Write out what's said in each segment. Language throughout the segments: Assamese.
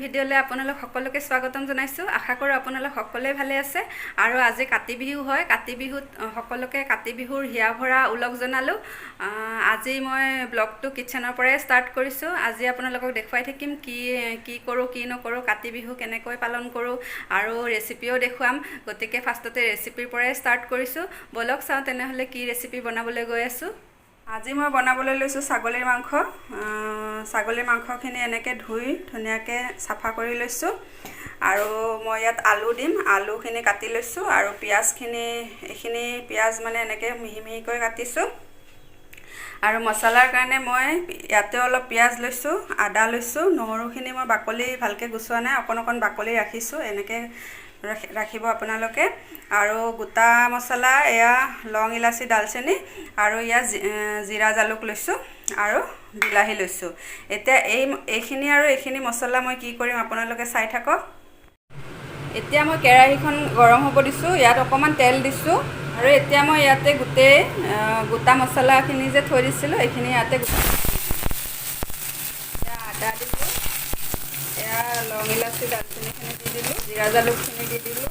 ভিডিঅ'লৈ আপোনালোক সকলোকে স্বাগতম জনাইছোঁ। আশা কৰোঁ আপোনালোক সকলোৱে ভালে আছে আৰু আজি কাতি বিহু হয়। কাতি বিহুত সকলোকে কাতি বিহুৰ হিয়া ভৰা ওলগ জনালোঁ। আজি মই ব্লগটো কিচেনৰ পৰাই ষ্টাৰ্ট কৰিছোঁ। আজি আপোনালোকক দেখুৱাই থাকিম কি কৰোঁ কি নকৰোঁ, কাতি বিহু কেনেকৈ পালন কৰোঁ আৰু ৰেচিপিও দেখুৱাম। গতিকে ফাৰ্ষ্টতে ৰেচিপিৰ পৰাই ষ্টাৰ্ট কৰিছোঁ। বলক চাওঁ তেনেহ'লে কি ৰেচিপি বনাবলৈ গৈ আছোঁ। আজি মই বনাবলৈ লৈছোঁ ছাগলীৰ মাংস। ছাগলীৰ মাংসখিনি এনেকৈ ধুই ধুনীয়াকৈ চাফা কৰি লৈছোঁ আৰু মই ইয়াত আলু দিম। আলুখিনি কাটি লৈছোঁ আৰু পিঁয়াজখিনি এইখিনি পিঁয়াজ মানে এনেকৈ মিহি মিহিকৈ কাটিছোঁ আৰু মছলাৰ কাৰণে মই ইয়াতে অলপ পিঁয়াজ লৈছোঁ, আদা লৈছোঁ, নহৰুখিনি মই বাকলি ভালকৈ গুচোৱা নাই, অকণ বাকলি ৰাখিছোঁ। এনেকৈ ৰাখিব আপোনালোকে। আৰু গোটা মছলা এয়া লং ইলাচি দালচেনি আৰু ইয়াত জিৰা জালুক লৈছোঁ আৰু বিলাহী লৈছোঁ। এতিয়া এইখিনি মছলা মই কি কৰিম আপোনালোকে চাই থাকক। এতিয়া মই কেৰাহীখন গৰম হ'ব দিছোঁ, ইয়াত অকণমান তেল দিছোঁ আৰু এতিয়া মই ইয়াতে গোটেই গোটা মছলাখিনি যে থৈ দিছিলোঁ এইখিনি ইয়াতে আদা দিলোঁ, এয়া লং ইলাচি দালচেনিখিনি দি দিলোঁ, জিৰা জালুকখিনি দি দিলোঁ,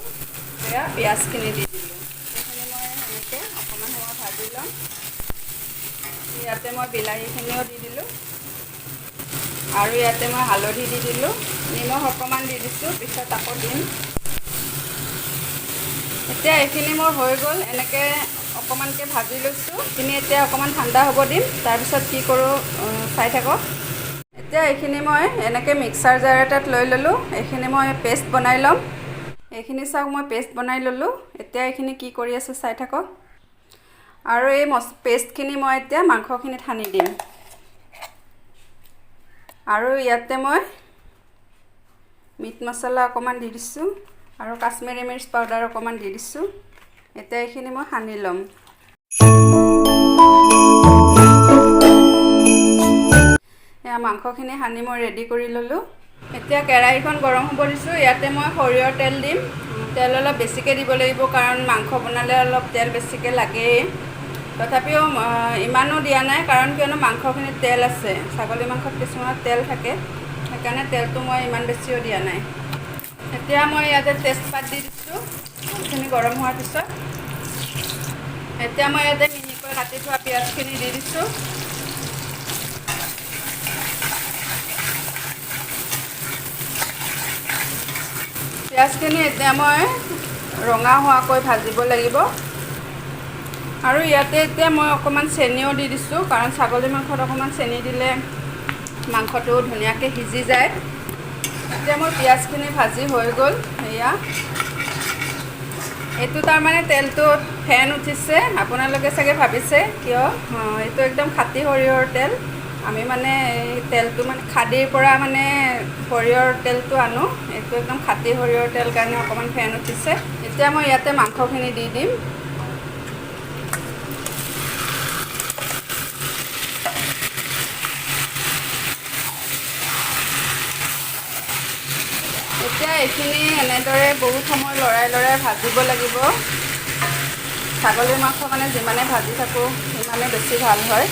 এয়া পিঁয়াজখিনি দি দিলোঁ। সেইখিনি মই এনেকৈ অকণমান সময় ভাজি ল'ম। ইয়াতে মই বিলাহীখিনিও দি দিলোঁ আৰু ইয়াতে মই হালধি দি দিলোঁ, নিমখ অকণমান দি দিছোঁ, পিছত আকৌ দিম। এতিয়া এইখিনি মোৰ হৈ গ'ল, এনেকৈ অকণমানকৈ ভাজি লৈছোঁ। এইখিনি এতিয়া অকণমান ঠাণ্ডা হ'ব দিম, তাৰপিছত কি কৰোঁ চাই থাকক। এতিয়া এইখিনি মই এনেকৈ মিক্সাৰ জাৰ এটাত লৈ ল'লোঁ। এইখিনি মই পেষ্ট বনাই ল'ম। এইখিনি চাওক মই পেষ্ট বনাই ল'লোঁ। এতিয়া এইখিনি কি কৰি আছোঁ চাই থাকক। আৰু এই পেষ্টখিনি মই এতিয়া মাংসখিনিত সানি দিম আৰু ইয়াতে মই মিট মছলা অকণমান দি দিছোঁ আৰু কাশ্মীৰী মিৰ্চ পাউডাৰ অকণমান দি দিছোঁ। এতিয়া এইখিনি মই সানি ল'ম। এয়া মাংসখিনি সানি মই ৰেডি কৰি ল'লোঁ। এতিয়া কেৰাহীখন গৰম হ'ব দিছোঁ। ইয়াতে মই সৰিয়হৰ তেল দিম। তেল অলপ বেছিকৈ দিব লাগিব কাৰণ মাংস বনালে অলপ তেল বেছিকৈ লাগেই। তথাপিও ইমানো দিয়া নাই কাৰণ কিয়নো মাংসখিনিত তেল আছে। ছাগলী মাংসত কিছুমানত তেল থাকে, সেইকাৰণে তেলটো মই ইমান বেছিও দিয়া নাই। এতিয়া মই ইয়াতে তেজপাত দি দিছোঁ মাংসখিনি গৰম হোৱাৰ পিছত। এতিয়া মই ইয়াতে মিহিকৈ কাটি থোৱা পিঁয়াজখিনি দি দিছোঁ। পিঁয়াজখিনি এতিয়া মই ৰঙা হোৱাকৈ ভাজিব লাগিব আৰু ইয়াতে এতিয়া মই অকণমান চেনিও দি দিছোঁ কাৰণ ছাগলী মাংসত অকণমান চেনি দিলে মাংসটো ধুনীয়াকৈ সিজি যায়। এতিয়া মোৰ পিঁয়াজখিনি ভাজি হৈ গ'ল। এয়া এইটো তাৰমানে তেলটোত ফেন উঠিছে। আপোনালোকে চাগে ভাবিছে কিয়, এইটো একদম খাটি সৰিয়হৰ তেল। আমি মানে এই তেলটো মানে খাদীৰ পৰা মানে সৰিয়হৰ তেলটো আনো। এইটো একদম খাটি সৰিয়হৰ তেল কাৰণে অকণমান ফেন উঠিছে। এতিয়া মই ইয়াতে মাংসখিনি দি দিম। এতিয়া এইখিনি এনেদৰে বহুত সময় লৰাই ভাজিব লাগিব। ছাগলীৰ মাংস মানে যিমানে ভাজি থাকোঁ সিমানে বেছি ভাল হয়।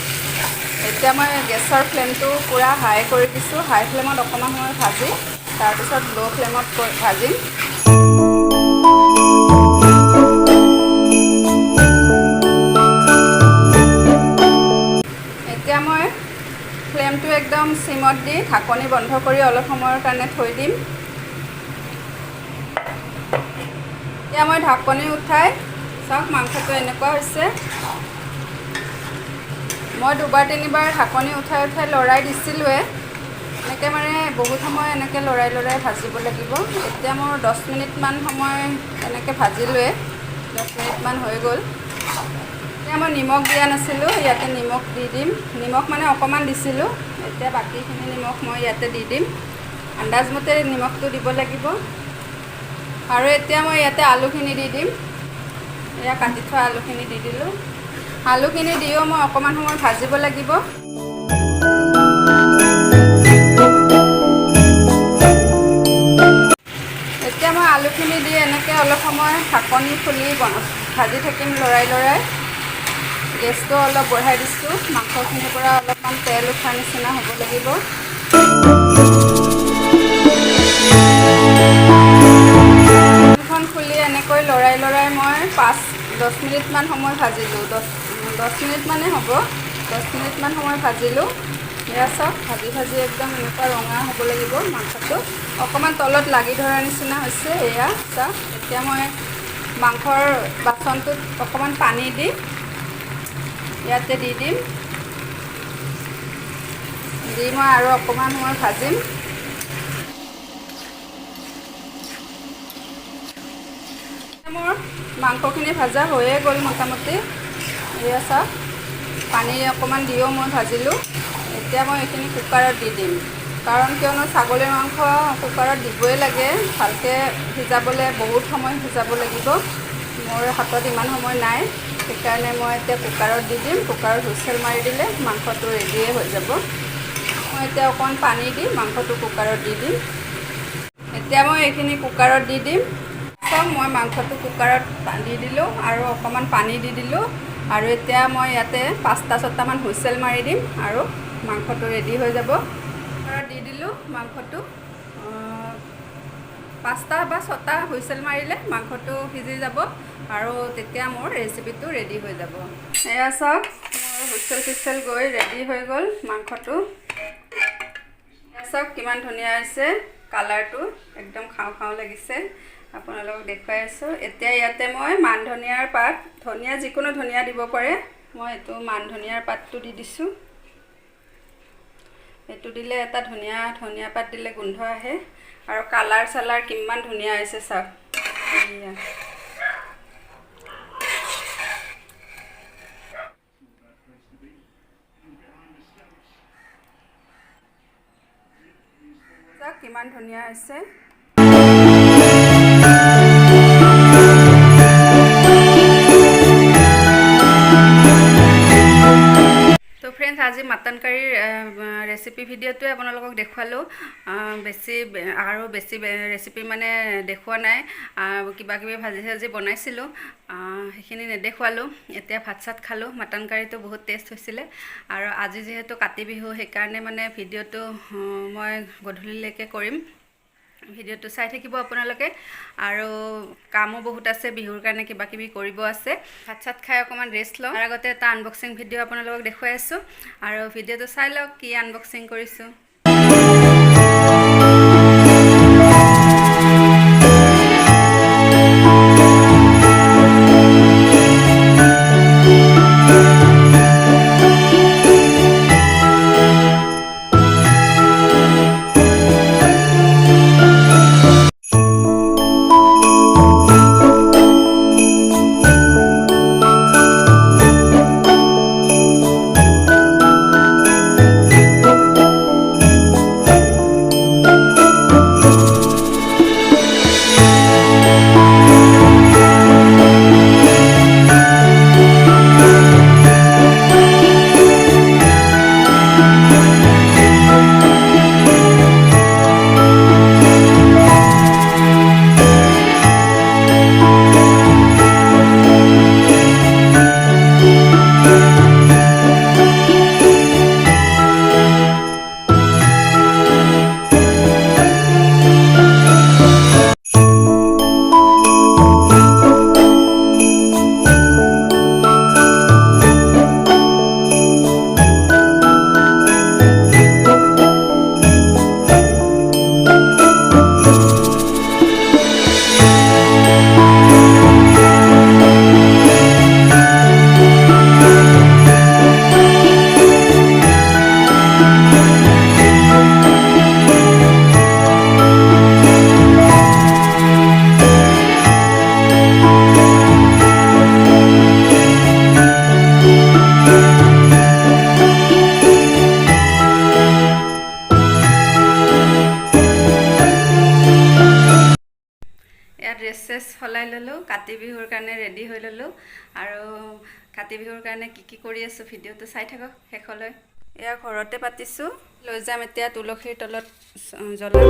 এতিয়া মই গেছৰ ফ্লেমটো পূৰা হাই কৰি দিছোঁ। হাই ফ্লেমত অকণমান সময় ভাজি তাৰপিছত ল' ফ্লেমত ভাজিম। এতিয়া মই ফ্লেমটো একদম চিমত দি ঢাকনি বন্ধ কৰি অলপ সময়ৰ কাৰণে থৈ দিম। এতিয়া মই ঢাকনি উঠাই চাওক মাংসটো এনেকুৱা হৈছে। মই দুবাৰ তিনিবাৰ ঢাকনি উঠাই লৰাই দিছিলোঁৱে। এনেকৈ মানে বহুত সময় এনেকৈ লৰাই ভাজিব লাগিব। এতিয়া মোৰ 10 মিনিটমান সময় এনেকৈ ভাজিলোৱে। 10 মিনিটমান হৈ গ'ল। এতিয়া মই নিমখ দিয়া নাছিলোঁ, ইয়াতে নিমখ দি দিম। নিমখ মানে অকণমান দিছিলোঁ, এতিয়া বাকীখিনি নিমখ মই ইয়াতে দি দিম। আন্দাজমতে নিমখটো দিব লাগিব। আৰু এতিয়া মই ইয়াতে আলুখিনি দি দিম। এয়া কাটি থোৱা আলুখিনি দি দিলোঁ। আলুখিনি দিও মই অকণমান সময় ভাজিব লাগিব। এতিয়া মই আলুখিনি দি এনেকৈ অলপ সময় ঢাকনি খুলি ভাজি থাকিম লৰাই। গেছটো অলপ বঢ়াই দিছোঁ। মাংসখিনিৰ পৰা অলপমান তেল উঠাৰ নিচিনা হ'ব লাগিব। মিনিটমান সময় ভাজিলোঁ, 10 মিনিট মানে হ'ব, 10 মিনিটমান সময় ভাজিলোঁ। এয়া চাওক, ভাজি ভাজি একদম এনেকুৱা ৰঙা হ'ব লাগিব মাংসটো, অকণমান তলত লাগি ধৰাৰ নিচিনা হৈছে। এয়া চাওক, এতিয়া মই মাংসৰ বাচনটোত অকণমান পানী দি ইয়াতে দি দিম, মই আৰু অকণমান সময় ভাজিম। মোৰ মাংসখিনি ভাজা হৈয়ে গ'ল মোটামুটি। এয়া চাওক, পানী অকণমান দিও মই ভাজিলোঁ। এতিয়া মই এইখিনি কুকাৰত দি দিম, কাৰণ কিয়নো ছাগলীৰ মাংস কুকাৰত দিবই লাগে, ভালকৈ সিজাবলৈ বহুত সময় সিজাব লাগিব। মোৰ হাতত ইমান সময় নাই, সেইকাৰণে মই এতিয়া কুকাৰত দি দিম। কুকাৰত হুইচেল মাৰি দিলে মাংসটো ৰেডিয়ে হৈ যাব। মই এতিয়া অকণমান পানী দি মাংসটো কুকাৰত দি দিম। এতিয়া মই এইখিনি কুকাৰত দি দিম। চাওক, মই মাংসটো কুকাৰত দি দিলোঁ আৰু অকণমান পানী দি দিলোঁ, আৰু এতিয়া মই ইয়াতে 5-6টামান হুইচেল মাৰি দিম আৰু মাংসটো ৰেডি হৈ যাব। কুকাৰত দি দিলোঁ মাংসটো, 5টা বা 6টা হুইচেল মাৰিলে মাংসটো সিজি যাব আৰু তেতিয়া মোৰ ৰেচিপিটো ৰেডি হৈ যাব। এয়া চাওক, মোৰ হুইচেল গৈ ৰেডি হৈ গ'ল মাংসটো। এয়া চাওক কিমান ধুনীয়া হৈছে, কালাৰটো একদম খাওঁ খাওঁ লাগিছে। আপোনালোকক দেখুৱাই আছোঁ। এতিয়া ইয়াতে মই মান ধনিয়াৰ পাত, ধনিয়া যিকোনো ধনিয়া দিব পাৰে, মই এইটো মান ধনিয়াৰ পাতটো দি দিছোঁ। এইটো দিলে এটা ধনিয়া পাত দিলে গোন্ধ আহে, আৰু কালাৰ চালাৰ কিমান ধুনীয়া হৈছে চাওক। এয়া চাওক কিমান ধুনীয়া হৈছে। তো ফ্ৰেণ্ডছ, আজি মাটন কাৰীৰ ৰেচিপি ভিডিঅ'টোৱে আপোনালোকক দেখুৱালোঁ। বেছি ৰেচিপি মানে দেখুওৱা নাই, কিবা কিবি ভাজি চাজি বনাইছিলোঁ, সেইখিনি নেদেখুৱালোঁ। এতিয়া ভাত চাত খালোঁ। মাটন কাৰীটো বহুত টেষ্ট হৈছিলে, আৰু আজি যিহেতু কাতি বিহু, সেইকাৰণে মানে ভিডিঅ'টো মই গধূলিলৈকে কৰিম। ভিডিঅ'টো চাই থাকিব আপোনালোকে, আৰু কামো বহুত আছে, বিহুৰ কাৰণে কিবা কিবি কৰিব আছে। ভাত চাত খাই অকণমান ৰেষ্ট লওঁ। তাৰ আগতে এটা আনবক্সিং ভিডিঅ' আপোনালোকক দেখুৱাই আছোঁ, আৰু ভিডিঅ'টো চাই লওক কি আনবক্সিং কৰিছোঁ। ড্ৰেছ সলাই ল'লোঁ, কাতি বিহুৰ কাৰণে ৰেডি হৈ ল'লোঁ, আৰু কাতি বিহুৰ কাৰণে কি কৰি আছোঁ ভিডিঅ'টো চাই থাকক শেষলৈ। এয়া ঘৰতে পাতিছোঁ, লৈ যাম এতিয়া তুলসীৰ তলত জ্বলাম।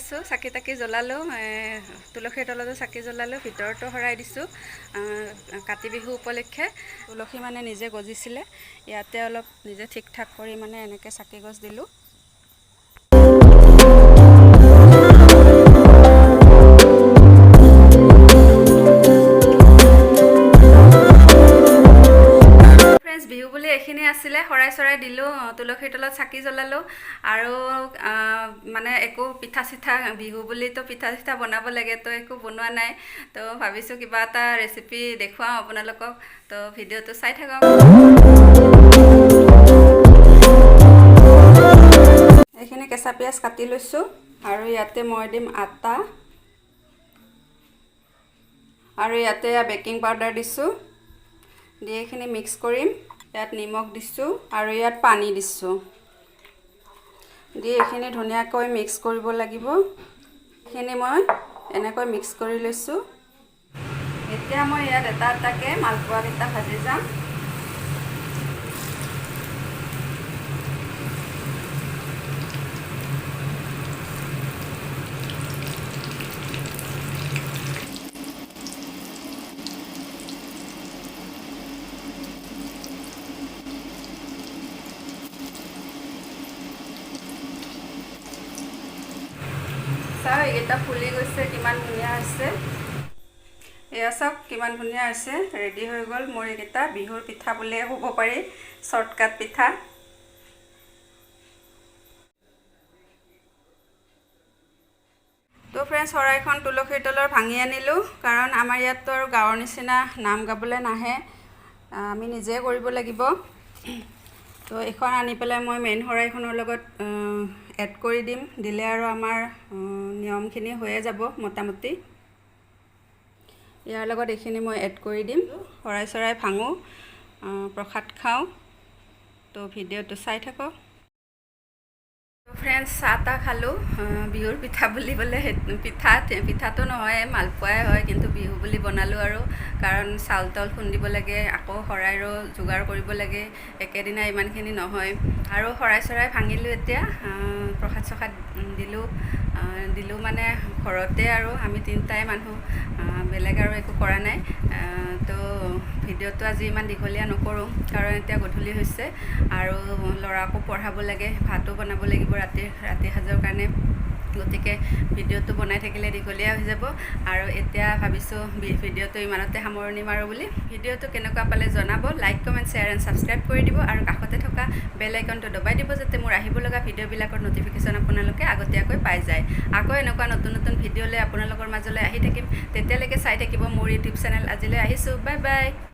আছোঁ, চাকি তাকি জ্বলালোঁ, তুলসীৰ তলতো চাকি জ্বলালোঁ, ভিতৰতো শৰাই দিছোঁ। কাতি বিহু উপলক্ষে তুলসী মানে নিজে গজিছিলে, ইয়াতে অলপ নিজে ঠিক ঠাক কৰি মানে এনেকৈ চাকি গছ দিলোঁ। বিহু বুলি এইখিনি আছিলে, শৰাই চৰাই দিলোঁ, তুলসীৰ তলত চাকি জ্বলালোঁ আৰু মানে একো পিঠা চিঠা, বিহু বুলিতো পিঠা চিঠা বনাব লাগে, তো একো বনোৱা নাই। তো ভাবিছোঁ কিবা এটা ৰেচিপি দেখুৱাওঁ আপোনালোকক, তো ভিডিঅ'টো চাই থাকক। এইখিনি কেঁচা পিঁয়াজ কাটি লৈছোঁ আৰু ইয়াতে মই দিম আটা আৰু ইয়াতে বেকিং পাউডাৰ দিছোঁ, দি এইখিনি মিক্স কৰিম। ইয়াত নিমখ দিছোঁ আৰু ইয়াত পানী দিছোঁ, দি এইখিনি ধুনীয়াকৈ মিক্স কৰিব লাগিব। এইখিনি মই এনেকৈ মিক্স কৰি লৈছোঁ। এতিয়া মই ইয়াত এটা এটাকৈ মালপোৱাকেইটা ভাজি যাম। চাওক এইকেইটা ফুলি গৈছে, কিমান ধুনীয়া হৈছে। এয়া চাওক কিমান ধুনীয়া হৈছে, ৰেডি হৈ গ'ল মোৰ এইকেইটা বিহুৰ পিঠা বুলিয়ে ক'ব পাৰি, শ্বৰ্টকাট পিঠা। তো ফ্ৰেণ্ডছ, শৰাইখন তুলসীৰ তলৰ ভাঙি আনিলোঁ, কাৰণ আমাৰ ইয়াততো আৰু গাঁৱৰ নিচিনা নাম গাবলৈ নাহে, আমি নিজে কৰিব লাগিব। তো এইখন আনি পেলাই মই মেইন শৰাইখনৰ লগত এড কৰি দিম, দিলে আৰু আমাৰ নিয়মখিনি হৈয়ে যাব মোটামুটি। ইয়াৰ লগত এইখিনি মই এড কৰি দিম, শৰাই চৰাই ভাঙোঁ, প্ৰসাদ খাওঁ। তো ভিডিঅ'টো চাই থাকক। ফ্ৰেণ্ডছ, চাহ তাহ খালোঁ, বিহুৰ পিঠা বুলিবলৈ পিঠাটো নহয়, মালপোৱাই হয়, কিন্তু বিহু বুলি বনালোঁ আৰু, কাৰণ চাউল তাউল খুন্দিব লাগে, আকৌ শৰাইৰো যোগাৰ কৰিব লাগে, একেদিনাই ইমানখিনি নহয়। আৰু শৰাই চৰাই ভাঙিলোঁ, এতিয়া প্ৰসাদ চসাদ দিলোঁ মানে ঘৰতে, আৰু আমি তিনিটাই মানুহ, বেলেগ আৰু একো কৰা নাই। তো ভিডিঅ'টো আজি ইমান দীঘলীয়া নকৰোঁ, কাৰণ এতিয়া গধূলি হৈছে আৰু ল'ৰাকো পঢ়াব লাগে, ভাতো বনাব লাগিব ৰাতি সাঁজৰ কাৰণে, গতিকে ভিডিঅ'টো বনাই থাকিলে দীঘলীয়া হৈ যাব। আৰু এতিয়া ভাবিছোঁ ভিডিঅ'টো ইমানতে সামৰণি মাৰোঁ বুলি। ভিডিঅ'টো কেনেকুৱা পালে জনাব, like comment share and subscribe কৰি দিব, আৰু কাষতে থকা বেল আইকনটো দবাই দিব, যাতে মোৰ আহিব লগা ভিডিঅ'বিলাকৰ ন'টিফিকেশ্যন আপোনালোকে আগতীয়াকৈ পাই যায়। আকৌ এনেকুৱা নতুন নতুন ভিডিঅ'লৈ আপোনালোকৰ মাজলৈ আহি থাকিম, তেতিয়ালৈকে চাই থাকিব মোৰ ইউটিউব চেনেল। আজিলৈ আহিছোঁ, বাই বাই।